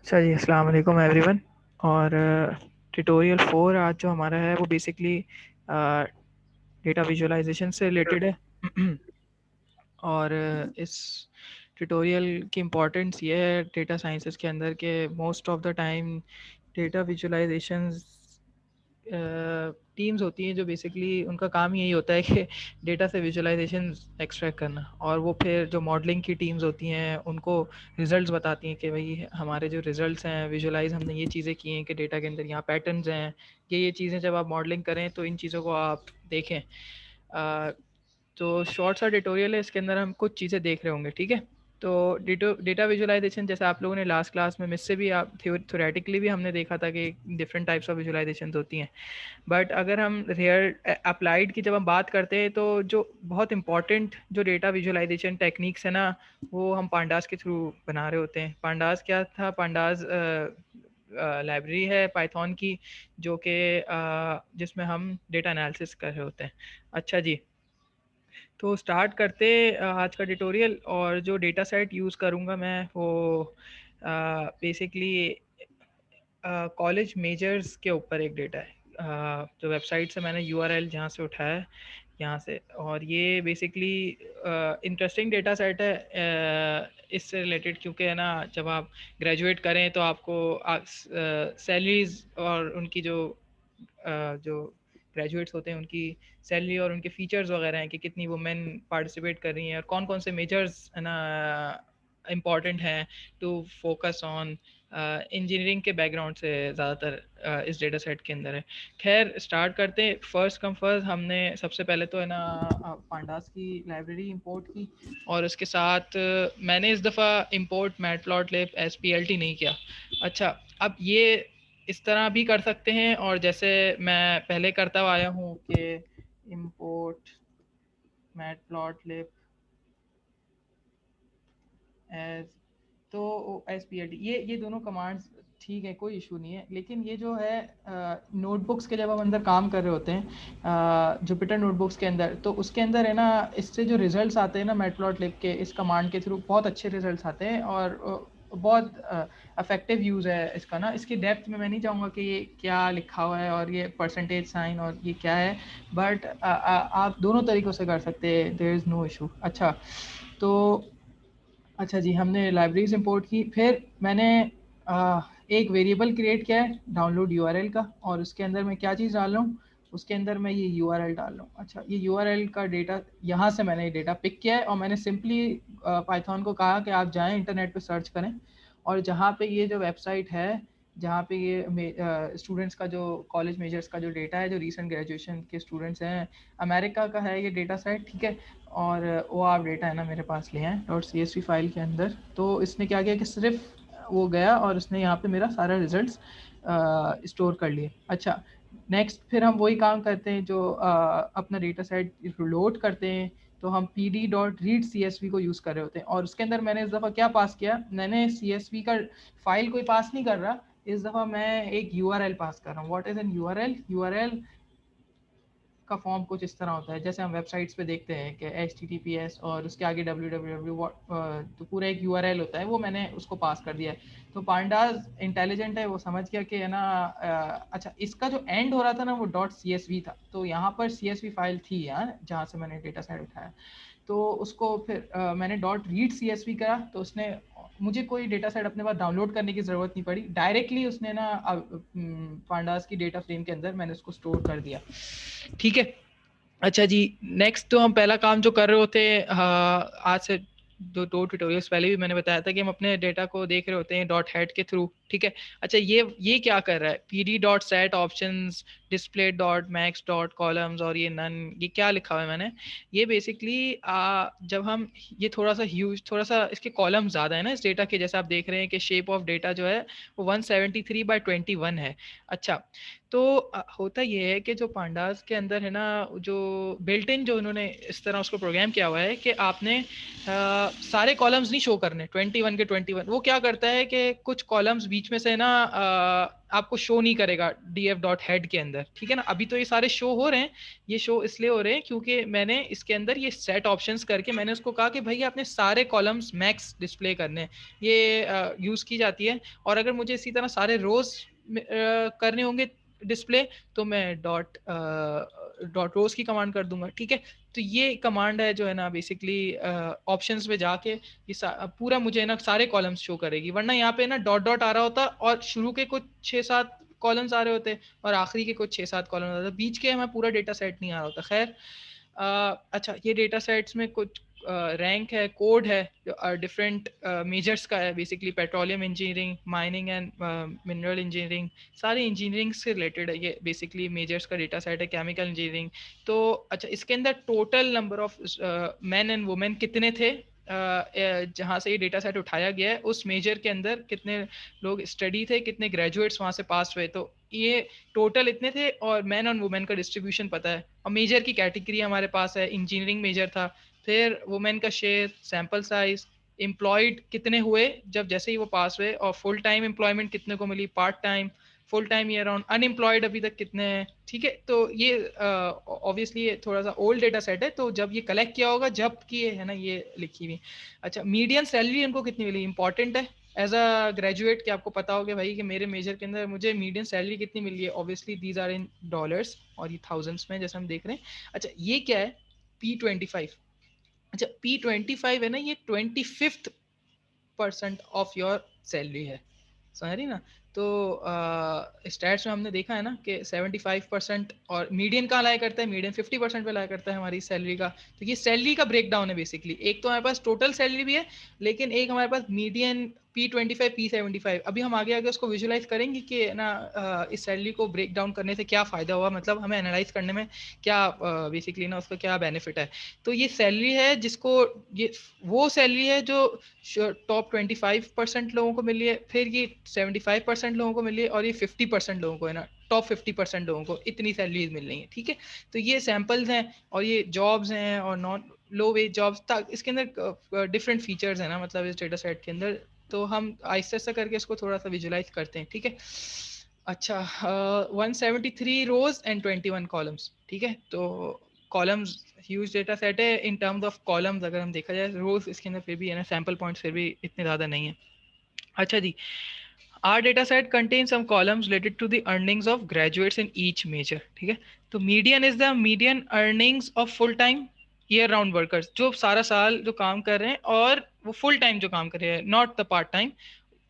अच्छा जी, अस्सलाम वालेकुम एवरीवन। और ट्यूटोरियल 4 आज जो हमारा है वो बेसिकली डेटा विजुअलाइजेशन से रिलेटेड है। और इस ट्यूटोरियल की इम्पोर्टेंस ये है डेटा साइंसेस के अंदर के most of the time data visualisations teams होती हैं जो बेसिकली उनका काम ही यही होता है कि डेटा से विजुअलाइजेशन एक्सट्रैक्ट करना, और वो फिर जो मॉडलिंग की टीम्स होती हैं उनको रिजल्ट्स बताती हैं कि भाई हमारे जो रिजल्ट्स हैं विजुअलाइज हमने ये चीज़ें की हैं कि डेटा के अंदर यहाँ पैटर्न्स हैं, ये चीज़ें जब आप मॉडलिंग करें तो इन चीज़ों को आप देखें। तो शॉर्ट सा ट्यूटोरियल है, इसके अंदर हम कुछ चीज़ें देख रहे होंगे, ठीक है। तो डेटा विजुअलाइजेशन जैसे आप लोगों ने लास्ट क्लास में मिससे भी आप थ्योरेटिकली भी हमने देखा था कि डिफरेंट टाइप्स ऑफ विजुअलाइजेशन होती हैं। बट अगर हम रियल अप्लाइड की जब हम बात करते हैं तो जो बहुत इंपॉर्टेंट जो डेटा विजुअलाइजेशन टेक्निक्स है ना, वो हम पांडास के थ्रू बना रहे होते हैं। पांडास क्या था? पांडास लाइब्रेरी है पाइथन की, जो कि जिसमें हम डेटा एनालिसिस कर रहे होते हैं। अच्छा जी, तो स्टार्ट करते आज का ट्यूटोरियल। और जो डेटा सेट यूज़ करूँगा मैं वो बेसिकली कॉलेज मेजर्स के ऊपर एक डेटा है। जो वेबसाइट से मैंने यूआरएल जहाँ से उठाया है यहाँ से, और ये बेसिकली इंटरेस्टिंग डेटा सेट है इससे रिलेटेड, क्योंकि है ना जब आप ग्रेजुएट करें तो आपको सैलरीज और उनकी जो ग्रेजुएट्स होते हैं उनकी सैलरी और उनके फीचर्स वगैरह हैं कि कितनी वुमेन पार्टिसिपेट कर रही हैं और कौन कौन से मेजर्स है ना इम्पॉर्टेंट हैं टू फोकस ऑन। इंजीनियरिंग के बैकग्राउंड से ज़्यादातर इस डेटा सेट के अंदर है। खैर स्टार्ट करते हैं। फर्स्ट कम फर्स्ट, हमने सबसे पहले तो है ना पांडास की लाइब्रेरी इंपोर्ट की, और उसके साथ मैंने इस दफ़ा इंपोर्ट मैटप्लॉटलिब एसपीएलटी नहीं किया। अच्छा, अब ये इस तरह भी कर सकते हैं, और जैसे मैं पहले करता हुआ आया हूँ कि इंपोर्ट मैटप्लॉटलिब एज, तो एस पी एल टी, ये दोनों कमांड्स ठीक है, कोई इशू नहीं है। लेकिन ये जो है नोटबुक्स के जब हम अंदर काम कर रहे होते हैं जुपिटर नोटबुक्स के अंदर, तो उसके अंदर है ना इससे जो रिजल्ट्स आते हैं ना मैटप्लॉटलिब के इस कमांड के थ्रू बहुत अच्छे रिजल्ट्स आते हैं, और बहुत अफेक्टिव यूज़ है इसका ना। इसकी डेप्थ में मैं नहीं चाहूँगा कि ये क्या लिखा हुआ है और ये परसेंटेज साइन और ये क्या है, बट आप दोनों तरीक़ों से कर सकते हैं, देयर इज़ नो इशू। अच्छा, तो अच्छा जी, हमने लाइब्रेरीज इंपोर्ट की, फिर मैंने एक वेरिएबल क्रिएट किया है डाउनलोड यूआरएल का, और उसके अंदर मैं क्या चीज़ डाल रहा हूँ, उसके अंदर मैं ये यूआरएल डाल रहा हूँ। अच्छा, ये यूआरएल का डेटा यहाँ से मैंने डेटा पिक किया है, और मैंने सिंपली पाइथन को कहा कि आप जाएं इंटरनेट पे सर्च करें, और जहाँ पे ये जो वेबसाइट है जहाँ पे ये स्टूडेंट्स का जो कॉलेज मेजर्स का जो डेटा है, जो रीसेंट ग्रेजुएशन के स्टूडेंट्स हैं, अमेरिका का है ये डेटा सेट, ठीक है। और वो आप डेटा है ना मेरे पास ले आए dot C S V file के अंदर। तो इसने क्या किया कि सिर्फ वो गया और उसने यहाँ पे मेरा सारा रिजल्ट्स स्टोर कर लिए। अच्छा, नेक्स्ट फिर हम वही काम करते हैं जो अपना डेटा सेट लोड करते हैं, तो हम P D dot read C S V को यूज़ कर रहे होते हैं। और उसके अंदर मैंने इस दफ़ा क्या पास किया, मैंने सी एस वी का फाइल कोई पास नहीं कर रहा, इस दफ़ा मैं एक यू आर एल पास कर रहा हूँ। What is an you R L? You R L का फॉर्म कुछ इस तरह होता है जैसे हम वेबसाइट्स पे देखते हैं कि HTTPS और उसके आगे www, तो पूरा एक URL होता है, वो मैंने उसको पास कर दिया है। तो पांडास इंटेलिजेंट है, वो समझ गया कि है ना अच्छा, इसका जो एंड हो रहा था ना वो .csv था, तो यहाँ पर CSV फाइल थी यार जहाँ से मैंने डेटा सेट उठाया, तो उसको फिर मैंने .read.csv करा, तो उसने मुझे कोई डेटा सेट अपने पास डाउनलोड करने की ज़रूरत नहीं पड़ी, डायरेक्टली उसने ना पांडास की डेटा फ्रेम के अंदर मैंने उसको स्टोर कर दिया, ठीक है। अच्छा जी, नेक्स्ट तो हम पहला काम जो कर रहे होते हैं, आज से दो ट्यूटोरियल्स पहले भी मैंने बताया था कि हम अपने डेटा को देख रहे होते हैं डॉट हेड के थ्रू, ठीक है। अच्छा, ये क्या कर रहा है, P D dot set options display dot max dot columns, और ये नन, ये क्या लिखा हुआ है मैंने, ये बेसिकली जब हम ये थोड़ा सा ह्यूज, थोड़ा सा इसके कॉलम ज़्यादा है ना इस डेटा के, जैसे आप देख रहे हैं कि शेप ऑफ डेटा जो है वो 173/21 है। अच्छा, तो होता ये है कि जो पांडास के अंदर है ना, जो बिल्ट इन जो उन्होंने इस तरह उसको प्रोग्राम किया हुआ है कि आपने सारे कॉलम्स नहीं शो करने 21 के 21, वो क्या करता है कि कुछ कॉलम्स बीच में से ना आपको शो नहीं करेगा df.head के अंदर, ठीक है ना। अभी तो ये सारे शो हो रहे हैं, ये शो इसलिए हो रहे हैं क्योंकि मैंने इसके अंदर ये सेट ऑप्शंस करके मैंने उसको कहा कि भाई आपने सारे कॉलम्स मैक्स डिस्प्ले करने हैं, ये यूज़ की जाती है। और अगर मुझे इसी तरह सारे रोज करने होंगे डिस्प्ले, तो मैं डॉट रोज की कमांड कर दूंगा, ठीक है। तो ये कमांड है जो है ना बेसिकली ऑप्शंस पे जाके ये पूरा मुझे ना सारे कॉलम्स शो करेगी, वरना यहाँ पे ना डॉट डॉट आ रहा होता और शुरू के कुछ 6-7 कॉलम्स आ रहे होते और आखिरी के कुछ 6-7 कॉलम आ रहे होते, बीच के हमें पूरा डेटा सेट नहीं आ रहा होता। खैर अच्छा, ये डेटा सेट्स में कुछ रैंक है, कोड है, डिफरेंट मेजर्स का है, basically petroleum engineering, mining and mineral engineering, सारी इंजीनियरिंग से रिलेटेड है ये बेसिकली मेजर्स का डेटा सेट है, केमिकल इंजीनियरिंग। तो अच्छा, इसके अंदर total number of man and women कितने थे जहाँ से ये डेटा सेट उठाया गया है, उस मेजर के अंदर कितने लोग स्टडी थे, कितने ग्रेजुएट्स वहाँ से पास हुए, तो ये टोटल इतने थे और मैन और वुमेन का डिस्ट्रीब्यूशन पता है। और मेजर की कैटेगरी हमारे पास है, इंजीनियरिंग मेजर था, फिर वुमेन का शेयर, सैंपल साइज, एम्प्लॉयड कितने हुए जब जैसे ही वो पास हुए, और फुल टाइम एम्प्लॉयमेंट कितने को मिली, part time, full time year round, unemployed अभी तक कितने हैं, ठीक है। तो ये ऑब्वियसली ये थोड़ा सा ओल्ड डेटा सेट है, तो जब ये कलेक्ट किया होगा जब कि ये है ना ये लिखी हुई। अच्छा, मीडियन सैलरी उनको कितनी मिली, इंपॉर्टेंट है एज अ ग्रेजुएट कि आपको पता होगा भाई कि मेरे मेजर के अंदर मुझे मीडियन सैलरी कितनी मिली है। Obviously these are in dollars और ये थाउजेंड्स में जैसे हम देख रहे हैं। अच्छा, ये क्या है, P25। अच्छा, P25 है ना, ये 25% ऑफ योर सैलरी है, समझ रही ना। तो स्टैट्स में हमने देखा है ना कि 75% और मीडियन कहाँ लाया करता है, मीडियन 50% पे लाया करता है हमारी सैलरी का। तो ये सैलरी का ब्रेक डाउन है बेसिकली, एक तो हमारे पास टोटल सैलरी भी है, लेकिन एक हमारे पास मीडियन P25 P75। अभी हम आगे आगे उसको विजुलाइज करेंगे कि ना इस सैलरी को ब्रेक डाउन करने से क्या फ़ायदा हुआ, मतलब हमें एनालाइज करने में क्या बेसिकली ना उसका क्या बेनिफिट है। तो ये सैलरी है जिसको, ये वो सैलरी है जो टॉप 25% लोगों को मिली है, फिर ये 75% लोगों को मिली है, और ये 50% लोगों को है ना, टॉप 50% लोगों को इतनी सैलरीज मिल रही है, ठीक है। तो ये सैंपल्स हैं और ये जॉब्स हैं और नॉन लो वेज जॉब्स तक इसके अंदर डिफरेंट फीचर्स हैं ना, मतलब इस डेटा सेट के अंदर। तो हम आहिस्ता आहिस्ता करके इसको थोड़ा सा विजुलाइज करते हैं, ठीक है। अच्छा, 173 रोज एंड 21 कॉलम्स, ठीक है। तो कॉलम्स ह्यूज डेटा सेट है इन टर्म्स ऑफ कॉलम्स, अगर हम देखा जाए रोज इसके अंदर फिर भी है ना, सैंपल पॉइंट्स फिर भी इतने ज़्यादा नहीं है। अच्छा जी, our data set contains some columns related to the earnings of graduates in each major, ठीक है। तो median is the median earnings of full time year round workers, जो सारा साल जो काम कर रहे हैं और वो फुल टाइम जो काम कर रहे हैं, नॉट द पार्ट टाइम।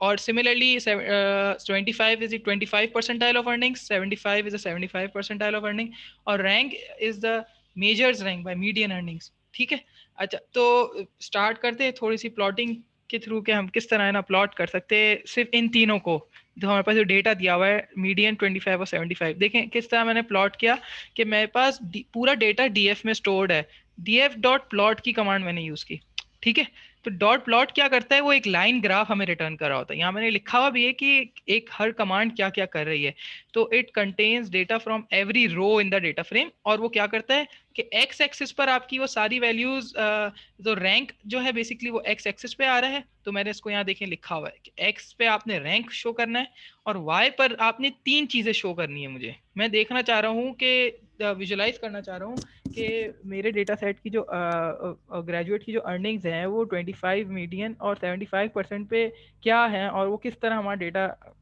और similarly 25 is the 25 percentile of earnings, 75 is the 75 percentile of earning, और rank is the majors rank by median earnings, ठीक है। अच्छा, तो स्टार्ट करते हैं थोड़ी सी प्लॉटिंग के थ्रू कि हम किस तरह है ना प्लॉट कर सकते हैं सिर्फ इन तीनों को, जो हमारे पास जो डेटा दिया हुआ है मीडियन 25 और 75। देखें किस तरह मैंने प्लॉट किया कि मेरे पास पूरा डेटा डीएफ में स्टोर्ड है, डीएफ डॉट प्लॉट की कमांड मैंने यूज की, ठीक है। तो डॉट प्लॉट क्या करता है, वो एक लाइन ग्राफ हमें रिटर्न कर रहा होता है। यहाँ मैंने लिखा हुआ भी है कि एक हर कमांड क्या क्या कर रही है। तो it contains data from every row in the data frame, और वो क्या करता है कि एक्स एक्सिस पर आपकी वो सारी वैल्यूज, जो रैंक जो है बेसिकली वो एक्स एक्सिस पे आ रहा है। तो मैंने इसको यहाँ देखें लिखा हुआ है कि एक्स पे आपने रैंक शो करना है, और वाई पर आपने 3 चीजें शो करनी है। मुझे मैं देखना चाह रहा हूँ कि विजुलाइज करना चाह रहा हूँ कि मेरे डेटा सेट की जो ग्रेजुएट की जो अर्निंग्स हैं वो 25 मीडियन और 75% पे क्या है, और वो किस तरह हमारा डेटा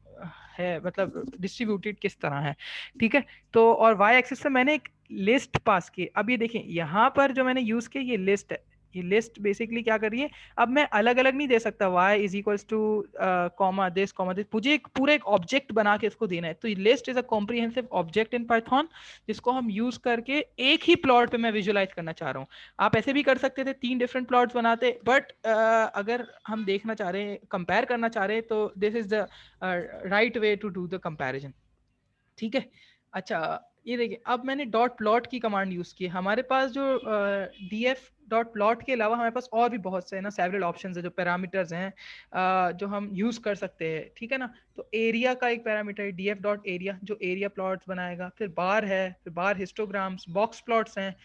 है, मतलब डिस्ट्रीब्यूटेड किस तरह है, ठीक है। तो और वाई एक्सिस पे मैंने एक लिस्ट पास की। अब ये देखें यहाँ पर जो मैंने यूज किया ये लिस्ट है, ये लिस्ट बेसिकली क्या कर रही है, अब मैं अलग अलग नहीं दे सकता y is equals two comma this, मुझे एक पूरा एक ऑब्जेक्ट बना के इसको देना है। तो ये list is a comprehensive object in Python, जिसको हम यूज करके एक ही प्लॉट पे मैं विजुलाइज करना चाह रहा हूँ। आप ऐसे भी कर सकते थे 3 डिफरेंट प्लॉट्स बनाते, बट अगर हम देखना चाह रहे हैं, कंपेयर करना चाह रहे हैं, तो this is the right way to do the comparison, ठीक है। अच्छा, ये देखिए अब मैंने डॉट प्लॉट की कमांड यूज की। हमारे पास जो df डॉट प्लॉट के अलावा हमारे पास और भी बहुत से है ना सेवरल ऑप्शंस है, जो पैरामीटर्स हैं जो हम यूज कर सकते हैं, ठीक है ना। तो एरिया का एक पैरामीटर है df डॉट एरिया, जो एरिया प्लॉट्स बनाएगा। फिर बार है, फिर बार हिस्टोग्राम्स, बॉक्स प्लॉट्स हैं,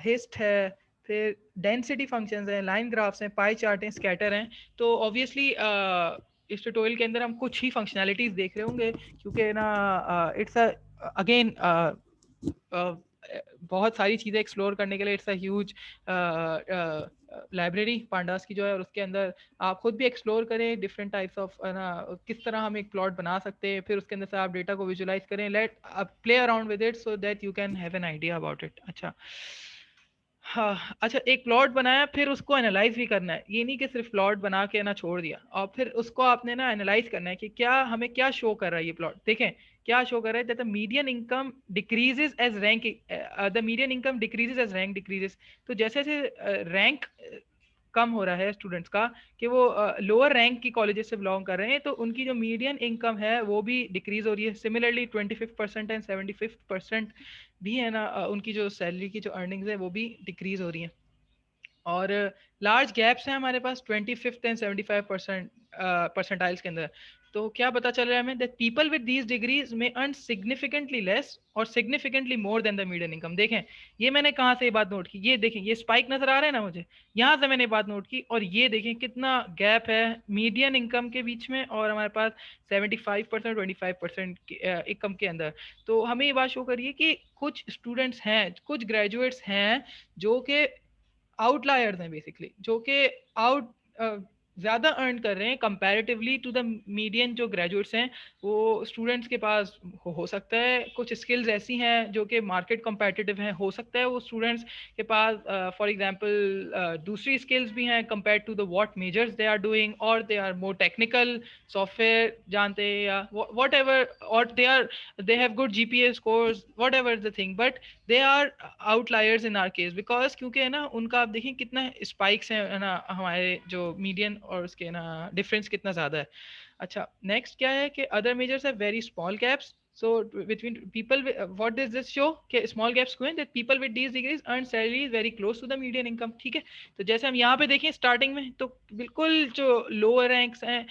हिस्ट है, फिर डेंसिटी फंक्शंस हैं, लाइन ग्राफ्स हैं, पाई चार्ट हैं, स्कैटर हैं। तो ऑब्वियसली इस ट्यूटोरियल के अंदर हम कुछ ही फंक्शनैलिटीज देख रहे होंगे, क्योंकि ना इट्स अगेन बहुत सारी चीज़ें एक्सप्लोर करने के लिए it's a huge library pandas की जो है, और उसके अंदर आप खुद भी एक्सप्लोर करें डिफरेंट टाइप्स ऑफ ना किस तरह हम एक प्लॉट बना सकते हैं, फिर उसके अंदर से आप डेटा को विजुलाइज करें, let play around with it so that you can have an idea about it. अच्छा, हाँ, अच्छा, एक प्लॉट बनाया फिर उसको एनालाइज भी करना है, ये नहीं कि सिर्फ प्लॉट बना के ना छोड़ दिया, और फिर उसको आपने ना एनालाइज करना है कि क्या हमें क्या शो कर रहा है ये प्लॉट। देखें क्या शो कर रहा है, that the median income decreases as rank, the median income decreases as rank decreases. तो जैसे जैसे रैंक कम हो रहा है स्टूडेंट्स का, कि वो लोअर रैंक की कॉलेजेस से बिलोंग कर रहे हैं, तो उनकी जो मीडियन इनकम है वो भी डिक्रीज हो रही है। सिमिलरली 25% एंड 75% भी है ना, उनकी जो सैलरी की जो अर्निंग्स है वो भी डिक्रीज हो रही है। और लार्ज गैप्स हैं हमारे पास 25th एंड 75% परसेंटाइल्स के अंदर। तो क्या पता चल रहा है हमें, that people with these degrees में अर्न सिग्निफिकेंटली लेस और significantly more than the median income. देखें ये मैंने कहाँ से ये बात नोट की, ये देखें ये स्पाइक नजर आ रहा है ना मुझे, यहाँ से मैंने बात नोट की, और ये देखें कितना गैप है मीडियन इनकम के बीच में और हमारे पास 75% 25% इनकम के अंदर। तो हमें ये बात शो करिए कि कुछ स्टूडेंट्स हैं, कुछ ग्रेजुएट्स हैं जो कि आउटलायर्स हैं बेसिकली, जो कि आउट ज़्यादा अर्न कर रहे हैं कंपैरेटिवली टू द मीडियन जो ग्रेजुएट्स हैं। वो स्टूडेंट्स के पास हो सकता है कुछ स्किल्स ऐसी हैं जो कि मार्केट कम्पेटिटिव हैं, हो सकता है वो स्टूडेंट्स के पास फॉर एग्जांपल दूसरी स्किल्स भी हैं compare to the what majors they are doing, और they are more technical, software जानते हैं या व्हाट एवर, और they have good GPA scores, whatever the thing, but they are outliers in our case, because क्योंकि है ना उनका आप देखें कितना स्पाइक्स है ना हमारे जो मीडियन और उसके ना डिफरेंस कितना ज़्यादा है। अच्छा, नेक्स्ट क्या है कि अदर मेजर्स है very small gaps, so between people what does this show कि small gaps को that people with these degrees earn salaries very close to the median income। ठीक है, तो जैसे हम यहाँ पे देखें स्टार्टिंग में, तो बिल्कुल जो लोअर रैंक्स हैं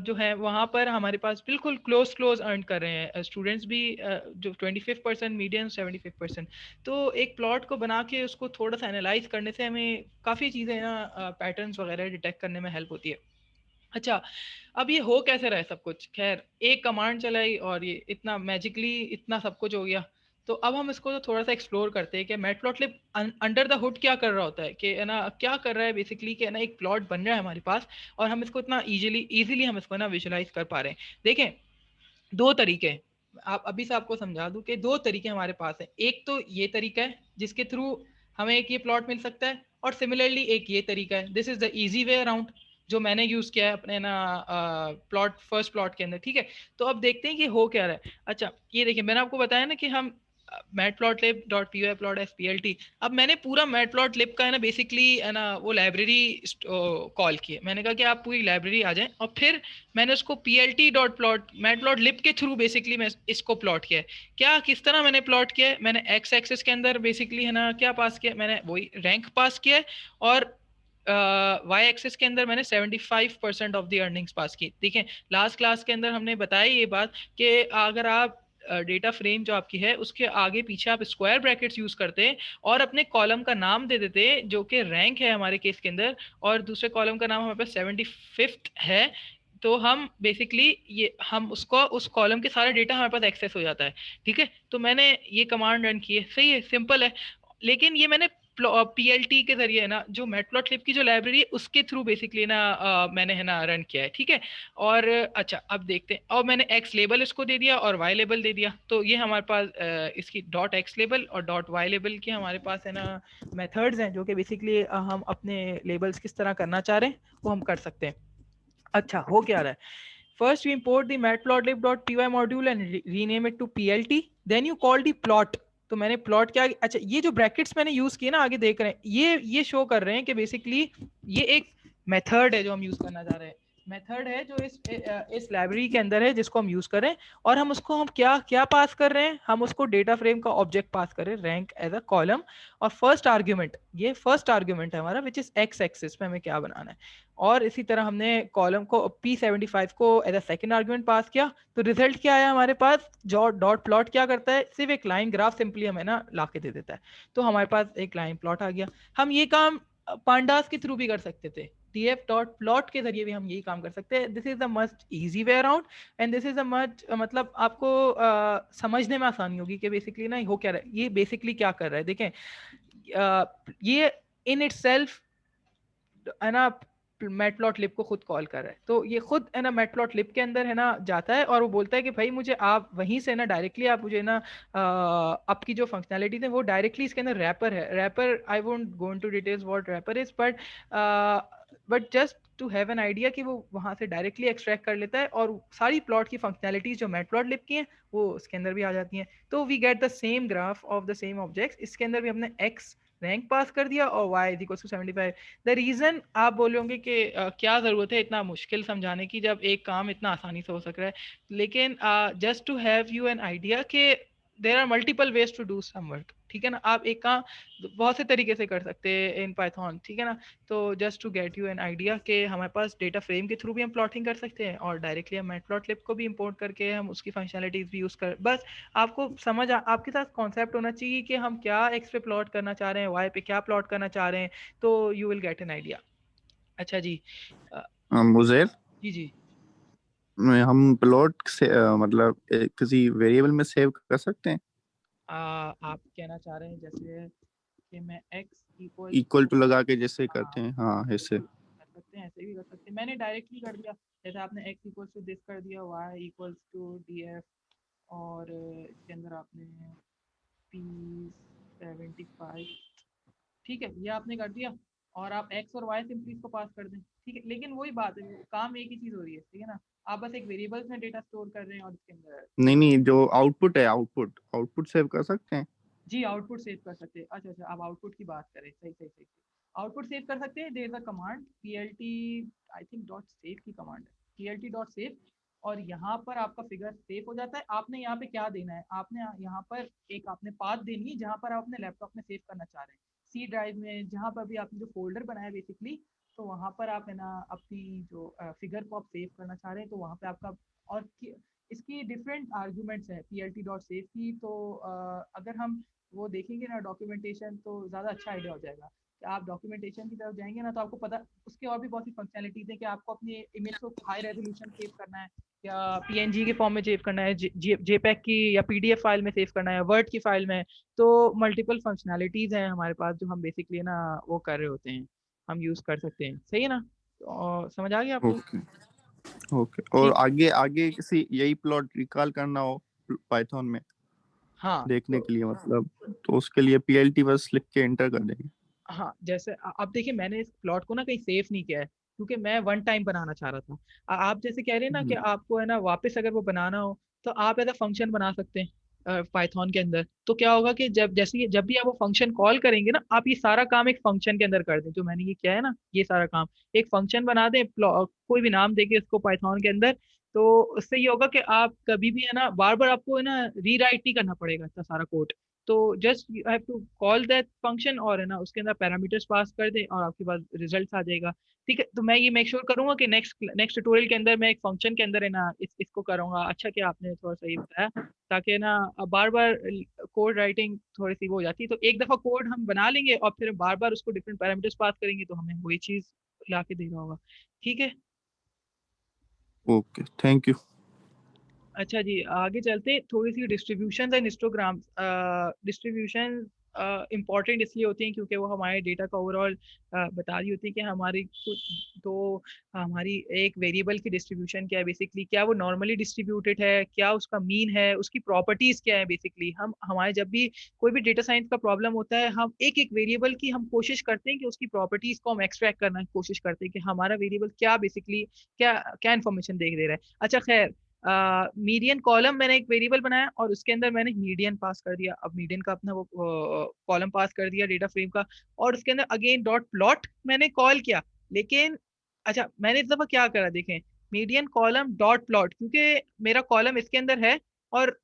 जो है वहाँ पर हमारे पास बिल्कुल क्लोज अर्न कर रहे हैं स्टूडेंट्स भी, जो 25% मीडियम 75%। तो एक प्लॉट को बना के उसको थोड़ा सा एनालाइज करने से हमें काफ़ी चीज़ें ना पैटर्न्स वगैरह डिटेक्ट करने में हेल्प होती है। अच्छा, अब ये हो कैसे रहा है सब कुछ, खैर एक कमांड चलाई और ये इतना मैजिकली इतना सब कुछ हो गया। तो अब हम इसको तो थोड़ा सा एक्सप्लोर करते हैं कि मैटप्लॉटलिब अंडर द हुड क्या कर रहा होता है, कि है ना क्या कर रहा है बेसिकली, कि है ना एक प्लॉट बन रहा है हमारे पास और हम इसको इतना इजीली हम इसको ना विजुलाइज कर पा रहे हैं। देखें दो तरीके, आप अभी से आपको समझा दूं कि दो तरीके हमारे पास है। एक तो ये तरीका है जिसके थ्रू हमें एक ये प्लॉट मिल सकता है, और सिमिलरली एक ये तरीका है, this is the easy way around जो मैंने यूज किया है अपने ना प्लॉट फर्स्ट प्लॉट के अंदर। ठीक है, तो अब देखते हैं कि हो क्या रहा है। अच्छा, ये देखिए मैंने आपको बताया ना कि हम matplotlib dot P Y plot S P L T, अब मैंने पूरा मैटप्लॉटलिब का है ना बेसिकली है ना वो लाइब्रेरी कॉल की है। मैंने कहा कि आप पूरी लाइब्रेरी आ जाएं, और फिर मैंने उसको P L T dot plot matplotlib के थ्रू बेसिकली मैं इसको प्लॉट किया है। क्या किस तरह मैंने प्लॉट किया है, मैंने एक्स एक्सिस के अंदर बेसिकली है ना क्या पास किया, मैंने वही रैंक पास किया है, और वाई एक्सिस के अंदर मैंने 75% ऑफ द अर्निंग्स पास की। देखें लास्ट क्लास के अंदर हमने बताया ये बात कि अगर आप डेटा फ्रेम जो आपकी है उसके आगे पीछे आप स्क्वायर ब्रैकेट्स यूज करते हैं और अपने कॉलम का नाम दे देते जो कि रैंक है हमारे केस के अंदर, और दूसरे कॉलम का नाम हमारे पास 75th है, तो हम बेसिकली ये हम उसको उस कॉलम के सारे डेटा हमारे पास एक्सेस हो जाता है। ठीक है, तो मैंने ये कमांड रन की है, सही है, सिंपल है। लेकिन ये मैंने पीएलटी के जरिए है ना जो मैटप्लॉटलिब की जो लाइब्रेरी है उसके थ्रू बेसिकली ना मैंने है ना रन किया है। ठीक है, और अच्छा अब देखते हैं, और मैंने एक्स लेबल इसको दे दिया और वाई लेबल दे दिया, तो ये हमारे पास इसकी डॉट एक्स लेबल और डॉट वाई लेबल के हमारे पास है ना मेथड्स हैं जो कि बेसिकली हम अपने लेबल्स किस तरह करना चाह रहे हैं वो हम कर सकते हैं। अच्छा, हो क्या रहा है, first you import the matplotlib.py module and rename it to plt, then you call the plot। तो मैंने प्लॉट क्या, अच्छा ये जो ब्रैकेट्स मैंने यूज किए ना आगे देख रहे हैं, ये शो कर रहे हैं कि बेसिकली ये एक मेथड है जो हम यूज करना चाह रहे हैं, मेथड है जो इस लाइब्रेरी के अंदर है जिसको हम यूज करें, और हम उसको हम क्या क्या पास कर रहे हैं, हम उसको डेटा फ्रेम का ऑब्जेक्ट पास कर रहे हैं रैंक एज अ कॉलम, और फर्स्ट आर्ग्यूमेंट ये फर्स्ट आर्ग्यूमेंट है हमारा विच इज एक्स एक्सिस पे हमें क्या बनाना है, और इसी तरह हमने कॉलम को P75 को एज अ सेकंड आर्गुमेंट पास किया। तो रिजल्ट क्या आया हमारे पास, जो डॉट प्लॉट क्या करता है, सिर्फ एक लाइन ग्राफ सिंपली हमें ना ला के दे देता है, तो हमारे पास एक लाइन प्लॉट आ गया। हम ये काम पांडास के थ्रू भी कर सकते थे, df.plot के जरिए भी हम यही काम कर सकते हैं. This is the must easy way around and this is the much मतलब आपको समझने में आसानी होगी कि बेसिकली ना हो क्या रहा है, ये बेसिकली क्या कर रहा है. देखें ये इन इटसेल्फ है ना मैटप्लॉटलिब को खुद कॉल कर रहा है. तो ये खुद है ना मैटप्लॉटलिब के अंदर है ना जाता है और वो बोलता है कि भाई मुझे आप वहीं से ना डायरेक्टली आप मुझे ना आपकी जो फंक्शनैलिटीज है वो डायरेक्टली इसके अंदर रैपर है. Wrapper I won't go into details what wrapper is but just to have an idea कि वो वहां से डायरेक्टली एक्सट्रैक्ट कर लेता है और सारी प्लॉट की फंक्शनैलिटीज जो मैटप्लॉटलिब की हैं वो उसके अंदर भी आ जाती हैं. तो we get the same graph of the same objects. इसके अंदर भी हमने एक्स रैंक पास कर दिया और y is equal to 75. The reason आप बोलोगे कि क्या जरूरत है इतना मुश्किल समझाने की जब एक काम इतना आसानी से हो सक रहा है. लेकिन just to have you an idea कि there are multiple ways to do some work. ठीक है ना, आप एक काम बहुत से तरीके से कर सकते हैं इन पाइथन. ठीक है ना, तो just to get you an idea कि हमारे पास डेटा फ्रेम के थ्रू भी हम प्लॉटिंग कर सकते हैं और डायरेक्टली हम मैटप्लॉटलिब को भी इंपोर्ट करके हम उसकी फंक्शनलिटीज भी यूज कर. बस आपको समझ आपके साथ कॉन्सेप्ट होना चाहिए कि हम क्या एक्स पे प्लॉट करना चाह रहे हैं, वाई पे क्या प्लॉट करना चाह रहे हैं, तो you will get an idea. अच्छा जी. अ, मुझे जी जी. हम प्लॉट से मतलब किसी वेरिएबल में सेव कर सकते हैं? आप कहना चाह रहे हैं जैसे कि मैं x equals equal to, to लगा के जैसे हाँ करते हैं, हाँ ऐसे। कर सकते हैं, ऐसे भी कर सकते हैं. मैंने डायरेक्टली कर दिया जैसे आपने x इक्वल्स टू दिस कर दिया, y इक्वल्स टू df और इसके अंदर आपने p75. ठीक है, ये आपने कर दिया और आप x और y सिंपली इसको पास कर दें. ठीक है, लेकिन वही बात है, काम एक ही चीज हो रही है. ठीक है ना, आप बस एक वेरिएबल्स में डेटा स्टोर कर रहे हैं और इसके अंदर नहीं नहीं, जो आउटपुट है, आउटपुट आउटपुट सेव कर सकते हैं। जी आउटपुट सेव कर सकते हैं. अच्छा अच्छा, आप आउटपुट की बात करें, सही सही सही. आउटपुट सेव कर सकते हैं. There is a command plt I think dot save की कमांड है, plt डॉट सेव, और यहाँ पर आपका फिगर सेव हो जाता है. आपने यहाँ पे क्या देना है, आपने यहाँ पर एक आपने पाथ देनी है जहाँ पर आप अपने लैपटॉप में सेव करना चाह रहे हैं, सी ड्राइव में, जहाँ पर भी आपने जो फोल्डर बनाया बेसिकली. तो वहाँ पर आप है ना अपनी जो फिगर को आप सेव करना चाह रहे हैं, तो वहाँ पे आपका और इसकी डिफरेंट आर्ग्यूमेंट्स हैं P L T dot save की. तो अगर हम वो देखेंगे ना डॉक्यूमेंटेशन तो ज़्यादा अच्छा आइडिया हो जाएगा. कि आप डॉक्यूमेंटेशन की तरफ जाएंगे ना तो आपको पता उसके और भी बहुत सी फंक्शनलिटीज़ हैं कि आपको अपनी इमेज को हाई रेजोल्यूशन सेव करना है या पीएनजी के फॉर्म में सेव करना है, जेपैक की या पीडीएफ फाइल में सेव करना है, वर्ड की फाइल में. तो मल्टीपल फंक्शनलिटीज़ हैं हमारे पास जो हम बेसिकली ना वो कर रहे होते हैं, हम यूज़ कर सकते हैं. सही है ना, तो समझ आ गया आपको. Okay okay. और ठीक. आगे आगे किसी यही प्लॉट रिकॉल करना हो पाइथन में हाँ देखने तो के लिए, मतलब तो उसके लिए पीएलटी बस लिख के एंटर कर देंगे? हाँ जैसे अब देखिए मैंने इस प्लॉट को ना कहीं सेव नहीं किया है क्योंकि मैं वन टाइम बनाना चाह रहा था. आप जैसे कह रहे हैं ना कि आपको है ना वापस अगर वो बनाना हो तो आप एज अ फंक्शन बना सकते हैं पाइथन के अंदर. तो क्या होगा कि जब भी आप वो फंक्शन कॉल करेंगे ना, आप ये सारा काम एक फंक्शन के अंदर कर दें. जो मैंने ये किया है ना, ये सारा काम एक फंक्शन बना दें, कोई भी नाम देके इसको पाइथन के अंदर. तो उससे ये होगा कि आप कभी भी है ना बार बार आपको है ना रीराइट नहीं करना पड़ेगा इतना सारा कोड. तो just you have to call that function और है ना उसके अंदर पैरामीटर्स पास कर दें और आपके पास रिजल्ट आ जाएगा. ठीक है, तो मैं ये मेक श्योर करूंगा कि नेक्स्ट नेक्स्ट ट्यूटोरियल के अंदर मैं एक फंक्शन के अंदर है ना इसको करूंगा. अच्छा कि आपने थोड़ा सा ये बताया, ताकि ना बार बार कोड राइटिंग थोड़ी सी वो हो जाती है. तो एक दफा कोड हम बना लेंगे और फिर बार बार उसको डिफरेंट पैरामीटर्स पास करेंगे तो हमें वही चीज ला के देना होगा. ठीक है. Okay, thank you. अच्छा जी, आगे चलते हैं. थोड़ी सी distribution and histogram. Distribution important इसलिए होती हैं क्योंकि वो हमारे डेटा का ओवरऑल बता रही होती है कि हमारी कुछ तो हमारी एक वेरिएबल की डिस्ट्रीब्यूशन क्या है बेसिकली, क्या वो नॉर्मली डिस्ट्रीब्यूटेड है, क्या उसका मीन है, उसकी प्रॉपर्टीज क्या है. बेसिकली हम हमारे जब भी कोई भी डेटा साइंस का प्रॉब्लम होता है, हम एक एक वेरिएबल की हम कोशिश करते हैं कि उसकी प्रॉपर्टीज को हम एक्सट्रैक्ट करना की कोशिश करते हैं कि हमारा वेरिएबल क्या बेसिकली क्या क्या इन्फॉर्मेशन देख दे रहा है. अच्छा खैर, मीडियन कॉलम मैंने एक वेरिएबल बनाया और उसके अंदर मैंने मीडियन पास कर दिया. अब मीडियन का अपना वो कॉलम पास कर दिया डेटा फ्रेम का, और उसके अंदर अगेन डॉट प्लॉट मैंने कॉल किया. लेकिन अच्छा मैंने इस दफा क्या करा देखें, मीडियन कॉलम डॉट प्लॉट, क्योंकि मेरा कॉलम इसके अंदर है और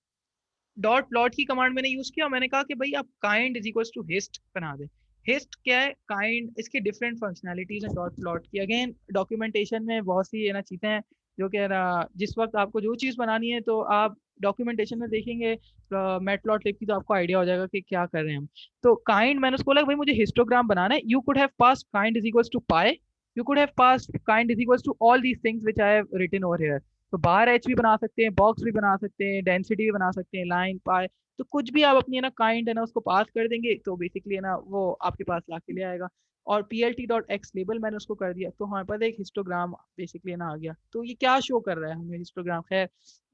डॉट प्लॉट की कमांड मैंने यूज किया. मैंने कहा कि भाई आप kind is equals to hist बना दे. हिस्ट क्या है, काइंड, इसकी डिफरेंट फंक्शनैलिटीज हैं डॉट प्लॉट की. अगेन डॉक्यूमेंटेशन में बहुत सी है ना चीजें हैं जो कि ना जिस वक्त आपको जो चीज बनानी है तो आप डॉक्यूमेंटेशन में देखेंगे मैटप्लॉटलिब की तो आपको आइडिया हो जाएगा कि क्या कर रहे हैं हम. तो काइंड मैंने उसको बोला भाई मुझे हिस्टोग्राम बनाना है. You could have pass kind is equals to pie you could have passed kind is equals to all these things which I have written over here. तो बार एच भी बना सकते हैं, बॉक्स भी बना सकते हैं, डेंसिटी भी बना सकते हैं, लाइन पाई, तो कुछ भी आप अपनी है ना काइंड है ना उसको पास कर देंगे तो बेसिकली है ना वो आपके पास ला के ले आएगा। और plt.x लेबल मैंने उसको कर दिया तो हमारे पास एक हिस्टोग्राम बेसिकली है ना आ गया। तो ये क्या शो कर रहा है हमें हिस्टोग्राम, खैर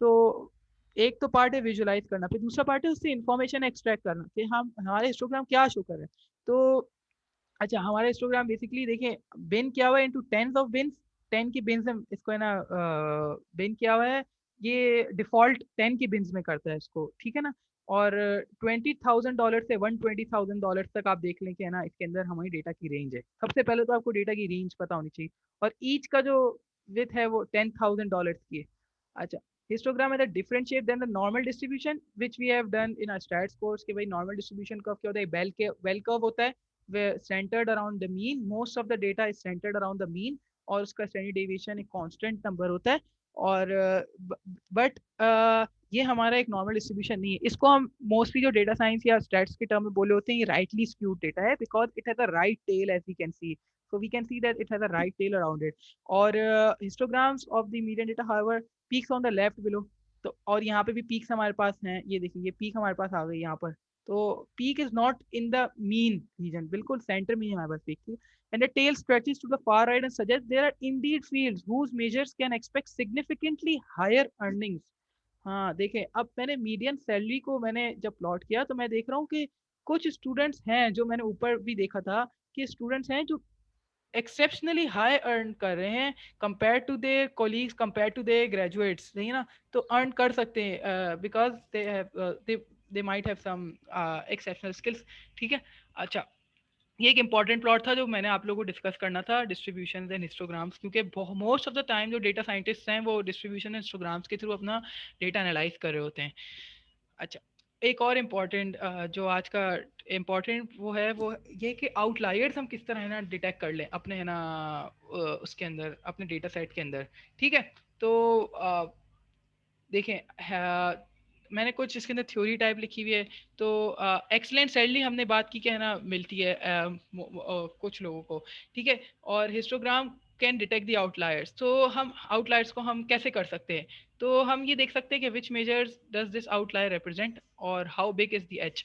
तो एक तो पार्ट है विजुलाइज करना, फिर दूसरा पार्ट है उससे इन्फॉर्मेशन एक्सट्रैक्ट करना कि हम हमारे हिस्टोग्राम क्या शो कर रहे हैं। तो अच्छा हमारा हिस्टोग्राम बेसिकली देखिए बिन किया हुआ है इनटू टेंस ऑफ बिन्स, 10 की बिन्स में इसको है ना बिन किया हुआ है, ये डिफॉल्ट 10 की बिन्स में करता है इसको, ठीक है ना। और $20,000 से $120,000 तक आप देख लें कि है ना इसके अंदर हमारी डेटा की रेंज है। सबसे पहले तो आपको डेटा की रेंज पता होनी चाहिए, और ईच का जो विथ है वो $10,000 की है। अच्छा हिस्टोग्राम है different shape then the normal distribution which we have done in stats course कि भाई नॉर्मल डिस्ट्रीब्यूशन कर्व क्या होता है, बेल कर्व होता है centered around the mean, most of the data is centered around the mean, और उसका standard deviation एक constant number होता है। और बट ये हमारा एक नॉर्मल डिस्ट्रीब्यूशन नहीं है, इसको हम मोस्टली जो डेटा साइंस या स्टैट्स के टर्म में बोले होते हैं ये राइटली स्क्यूड डेटा है because it has a right tail as we can see, so we can see that it has a right tail around it। और histograms of the median data however peaks on the left below, तो और यहाँ पे भी peaks हमारे पास हैं, ये देखिए ये पीक हमारे पास आ गई यहाँ पर, तो peak is not in the mean region, बिल्कुल सेंटर में ही हमारे पास पीक थी। And the tail stretches to the far right and suggest there are indeed fields whose measures can expect significantly higher earnings। हाँ देखें अब मैंने मीडियन सैलरी को मैंने जब प्लॉट किया तो मैं देख रहा हूँ कि कुछ स्टूडेंट्स हैं जो मैंने ऊपर भी देखा था कि स्टूडेंट्स हैं जो एक्सेप्शनली हाई अर्न कर रहे हैं compare to their colleagues, compare to their graduates, नहीं ना, तो अर्न कर सकते हैं because they have they might have some exceptional skills, ठीक है। अच्छा ये एक इंपॉर्टेंट प्लॉट था जो मैंने आप लोगों को डिस्कस करना था, डिस्ट्रीब्यूशन एंड हिस्टोग्राम्स, क्योंकि मोस्ट ऑफ द टाइम जो डेटा साइंटिस्ट हैं वो डिस्ट्रीब्यूशन एंड हिस्टोग्राम्स के थ्रू अपना डेटा एनालाइज कर रहे होते हैं। अच्छा एक और इम्पॉर्टेंट जो आज का इम्पॉर्टेंट वो है वो ये कि आउटलायर्स हम किस तरह है ना डिटेक्ट कर लें अपने है ना उसके अंदर अपने डेटा सेट के अंदर, ठीक है। तो देखें मैंने कुछ इसके अंदर थ्योरी टाइप लिखी हुई है। तो एक्सलेंट सैलरी हमने बात की कि है ना मिलती है कुछ लोगों को, ठीक है। और histogram can detect the outliers, तो हम आउटलायर्स को हम कैसे कर सकते हैं, तो हम ये देख सकते हैं कि which majors does this outlier represent और how big is the edge,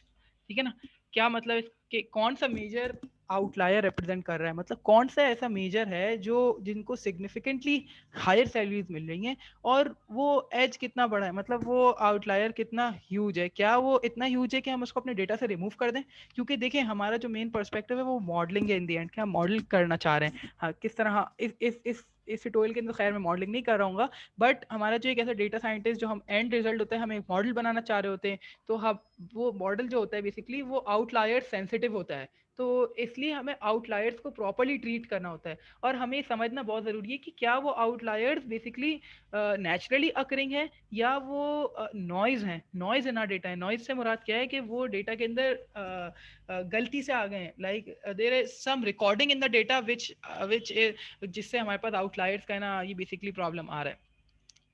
ठीक है ना। क्या मतलब कि कौन सा मेजर आउटलायर रिप्रेजेंट कर रहा है, मतलब कौन सा ऐसा मेजर है जो जिनको सिग्निफिकेंटली हायर सैलरीज मिल रही हैं और वो एज कितना बड़ा है, मतलब वो आउटलायर कितना ह्यूज है, क्या वो इतना ह्यूज है कि हम उसको अपने डेटा से रिमूव कर दें। क्योंकि देखिए हमारा जो मेन पर्सपेक्टिव है वो मॉडलिंग है इन दी एंड, कि हम मॉडल करना चाह रहे हैं। हाँ किस तरह, हाँ इस ट्यूटोरियल के अंदर खैर मैं मॉडलिंग नहीं कर रहा हूँ, बट हमारा जो एक ऐसा डेटा साइंटिस्ट जो हम एंड रिजल्ट होता है हम एक मॉडल बनाना चाह रहे होते हैं, तो हम वो मॉडल जो होता है बेसिकली वो आउटलायर सेंसिटिव होता है, तो इसलिए हमें आउटलायर्स को प्रॉपर्ली ट्रीट करना होता है। और हमें समझना बहुत ज़रूरी है कि क्या वो आउटलायर्स बेसिकली नेचुरली अकरिंग है या वो नॉइज़ हैं, नॉइज़ इन आर डेटा है। नॉइज़ से मुराद क्या है कि वो डेटा के अंदर गलती से आ गए हैं, like there is some recording in the data which जिससे हमारे पास आउटलायर्स का है ना ये बेसिकली प्रॉब्लम आ रहा है,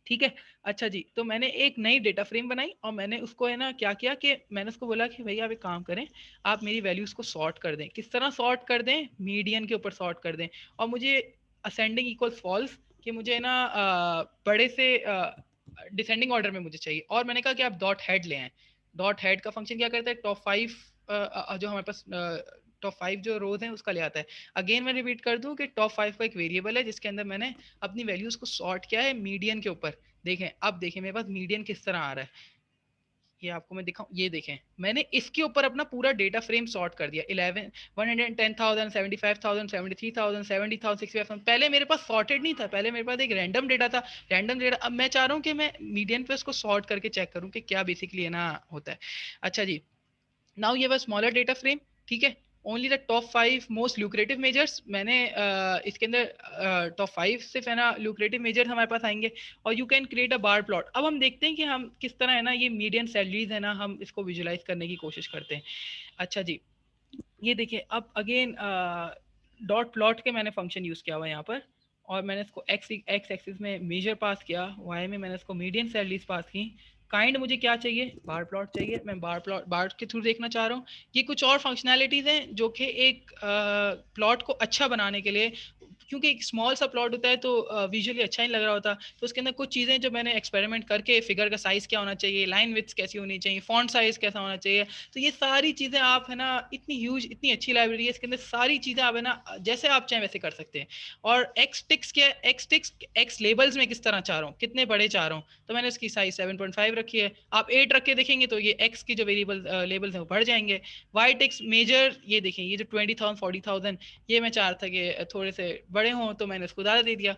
ठीक है। अच्छा जी तो मैंने एक नई डेटा फ्रेम बनाई और मैंने उसको है ना क्या किया कि मैंने उसको बोला कि भैया आप एक काम करें, आप मेरी वैल्यूज़ को सॉर्ट कर दें। किस तरह सॉर्ट कर दें, मीडियन के ऊपर सॉर्ट कर दें, और मुझे असेंडिंग इक्वल्स फॉल्स कि मुझे ना बड़े से डिसेंडिंग ऑर्डर में मुझे चाहिए। और मैंने कहा कि आप डॉट हेड ले आएँ। डॉट हेड का फंक्शन क्या करता है, टॉप 5 जो हमारे पास टॉप 5 जो रोज हैं उसका ले आता है। अगेन मैं रिपीट कर दूं कि टॉप 5 का एक वेरिएबल है जिसके अंदर मैंने अपनी वैल्यूज को सॉर्ट किया है मीडियन के ऊपर। देखें अब देखें मेरे पास मीडियन किस तरह आ रहा है, ये आपको मैं दिखाऊं, ये देखें मैंने इसके ऊपर अपना पूरा डेटा फ्रेम सॉर्ट कर दिया। 11 110,000 75,000 73,000 70,000 65,000। पहले मेरे पास सॉर्टेड नहीं था, पहले मेरे पास एक रैंडम डेटा था, रैंडम डेटा। अब मैं चाह रहा हूँ कि मैं मीडियन पे उसको सॉर्ट करके चेक करूँ कि क्या बेसिकली है ना होता है। अच्छा जी नाउ ये was smaller data frame, ठीक है। Only the top 5 most lucrative measures मैंने इसके अंदर टॉप 5 सिर्फ है ना ल्यूक्रेटिव मेजर्स हमारे पास आएंगे। और you can create a bar plot. अब हम देखते हैं कि हम किस तरह है ना ये मीडियन सैलरीज है ना हम इसको विजुलाइज करने की कोशिश करते हैं। अच्छा जी ये देखिए अब अगेन डॉट प्लॉट के मैंने फंक्शन यूज़ किया हुआ है यहाँ पर, और मैंने इसको एक्स एक्सिस में मेजर पास किया, वाई में मैंने इसको मीडियन सैलरीज पास की। काइंड मुझे क्या चाहिए, बार प्लॉट चाहिए, मैं बार प्लॉट बार के थ्रू देखना चाह रहा हूँ। ये कुछ और फंक्शनैलिटीज़ हैं जो कि एक प्लॉट को अच्छा बनाने के लिए क्योंकि एक स्मॉल सा प्लॉट होता है तो विजुअली अच्छा नहीं लग रहा होता, तो उसके अंदर कुछ चीज़ें जो मैंने एक्सपेरिमेंट करके, फिगर का साइज़ क्या होना चाहिए, लाइन विड्थ कैसी होनी चाहिए, फॉन्ट साइज़ कैसा होना चाहिए, तो ये सारी चीज़ें आप है ना, इतनी ह्यूज इतनी अच्छी लाइब्रेरी है इसके अंदर, सारी चीज़ें आप है ना जैसे आप चाहें वैसे कर सकते हैं। और एक्स टिक्स क्या, एक्स लेबल्स में किस तरह चाह रहा हूँ, कितने बड़े चाह रहा हूँ, तो मैंने इसकी साइज 7.5 रखी है। आप 8 रख के देखेंगे तो ये एक्स की जो वेरिएबल लेबल्स हैं वो बढ़ जाएंगे। वाई टिक्स मेजर, ये देखें, ये जो 20,000 40,000 ये मैं चाह रहा था कि थोड़े से बड़े हों, तो मैंने इसको ज़्यादा दे दिया।